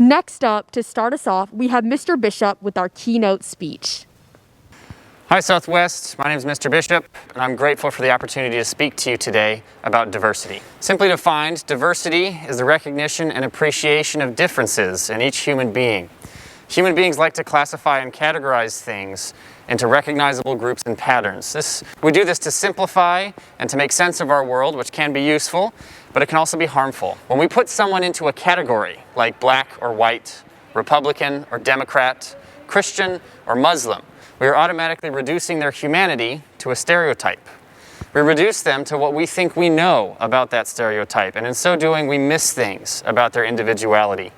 Next up, to start us off, we have Mr. Bishop with our keynote speech. Hi Southwest, my name is Mr. Bishop, and I'm grateful for the opportunity to speak to you today about diversity. Simply defined, diversity is the recognition and appreciation of differences in each human being. Human beings like to classify and categorize things into recognizable groups and patterns. We do this to simplify and to make sense of our world, which can be useful, but it can also be harmful. When we put someone into a category, like black or white, Republican or Democrat, Christian or Muslim, we are automatically reducing their humanity to a stereotype. We reduce them to what we think we know about that stereotype, and in so doing, we miss things about their individuality.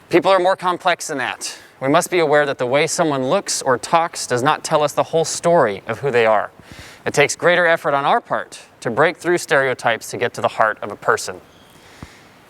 People are more complex than that. We must be aware that the way someone looks or talks does not tell us the whole story of who they are. It takes greater effort on our part to break through stereotypes to get to the heart of a person.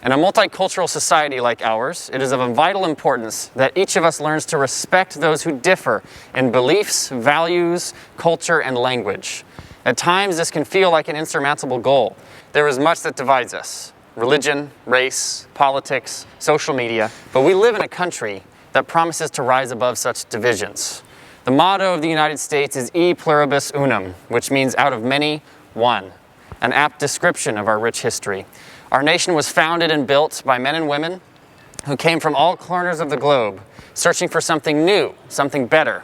In a multicultural society like ours, it is of vital importance that each of us learns to respect those who differ in beliefs, values, culture, and language. At times, this can feel like an insurmountable goal. There is much that divides us: religion, race, politics, social media. But we live in a country that promises to rise above such divisions. The motto of the United States is E pluribus unum, which means out of many, one, an apt description of our rich history. Our nation was founded and built by men and women who came from all corners of the globe, searching for something new, something better.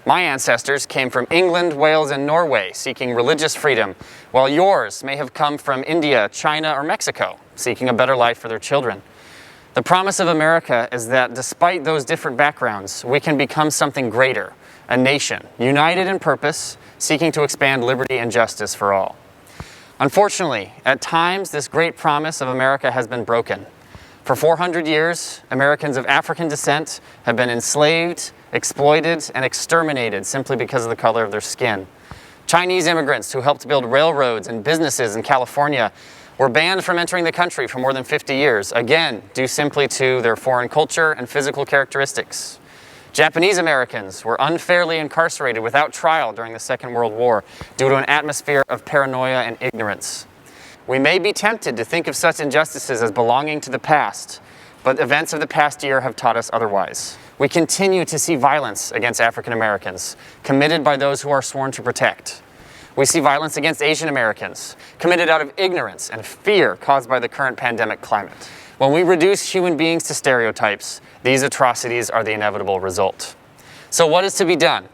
My ancestors came from England, Wales, and Norway, seeking religious freedom, while yours may have come from India, China, or Mexico, seeking a better life for their children. The promise of America is that despite those different backgrounds, we can become something greater, a nation, united in purpose, seeking to expand liberty and justice for all. Unfortunately, at times, this great promise of America has been broken. For 400 years, Americans of African descent have been enslaved, exploited, and exterminated simply because of the color of their skin. Chinese immigrants who helped build railroads and businesses in California were banned from entering the country for more than 50 years, again, due simply to their foreign culture and physical characteristics. Japanese Americans were unfairly incarcerated without trial during the Second World War due to an atmosphere of paranoia and ignorance. We may be tempted to think of such injustices as belonging to the past, but events of the past year have taught us otherwise. We continue to see violence against African Americans, committed by those who are sworn to protect. We see violence against Asian Americans, committed out of ignorance and fear caused by the current pandemic climate. When we reduce human beings to stereotypes, these atrocities are the inevitable result. So what is to be done?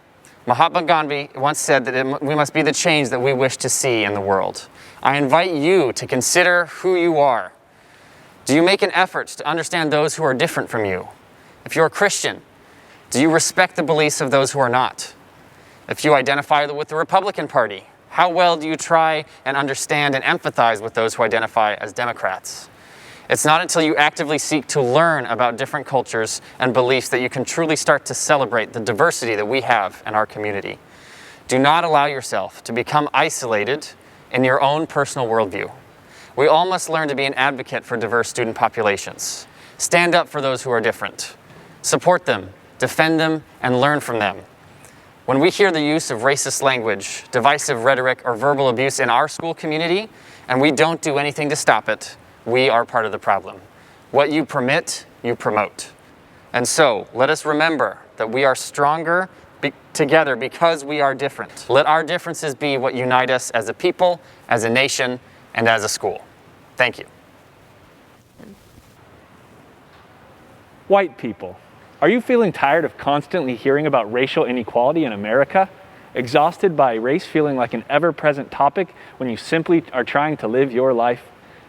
Mahatma Gandhi once said that we must be the change that we wish to see in the world. I invite you to consider who you are. Do you make an effort to understand those who are different from you? If you're a Christian, do you respect the beliefs of those who are not? If you identify with the Republican Party, how well do you try and understand and empathize with those who identify as Democrats? It's not until you actively seek to learn about different cultures and beliefs that you can truly start to celebrate the diversity that we have in our community. Do not allow yourself to become isolated in your own personal worldview. We all must learn to be an advocate for diverse student populations. Stand up for those who are different. Support them, defend them, and learn from them. When we hear the use of racist language, divisive rhetoric, or verbal abuse in our school community, and we don't do anything to stop it, we are part of the problem. What you permit, you promote. And so, let us remember that we are stronger together because we are different. Let our differences be what unite us as a people, as a nation, and as a school. Thank you. White people, are you feeling tired of constantly hearing about racial inequality in America? Exhausted by race feeling like an ever-present topic when you simply are trying to live your life?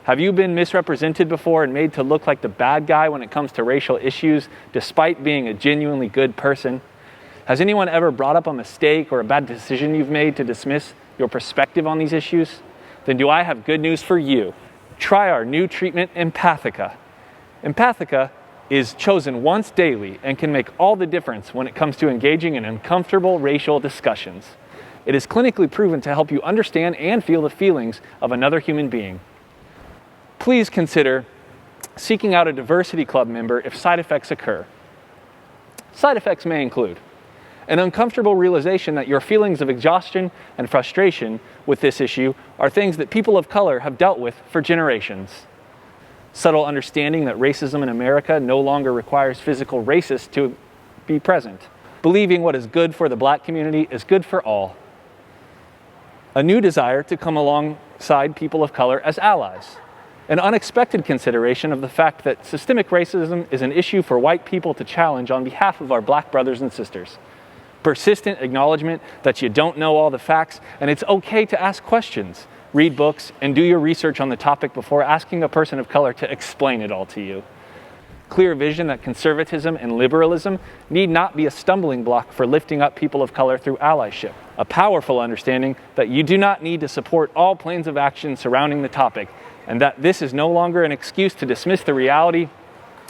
Have you been misrepresented before and made to look like the bad guy when it comes to racial issues, despite being a genuinely good person? Has anyone ever brought up a mistake or a bad decision you've made to dismiss your perspective on these issues? Then do I have good news for you. Try our new treatment, Empathica. Empathica is chosen once daily and can make all the difference when it comes to engaging in uncomfortable racial discussions. It is clinically proven to help you understand and feel the feelings of another human being. Please consider seeking out a diversity club member if side effects occur. Side effects may include an uncomfortable realization that your feelings of exhaustion and frustration with this issue are things that people of color have dealt with for generations. Subtle understanding that racism in America no longer requires physical racists to be present. Believing what is good for the black community is good for all. A new desire to come alongside people of color as allies. An unexpected consideration of the fact that systemic racism is an issue for white people to challenge on behalf of our black brothers and sisters. Persistent acknowledgement that you don't know all the facts and it's okay to ask questions. Read books and do your research on the topic before asking a person of color to explain it all to you. Clear vision that conservatism and liberalism need not be a stumbling block for lifting up people of color through allyship. A powerful understanding that you do not need to support all plans of action surrounding the topic, and that this is no longer an excuse to dismiss the reality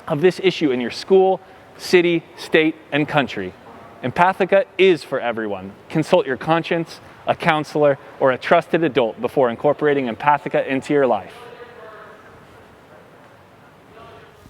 of this issue in your school, city, state, and country. Empathica is for everyone. Consult your conscience, a counselor, or a trusted adult before incorporating Empathica into your life.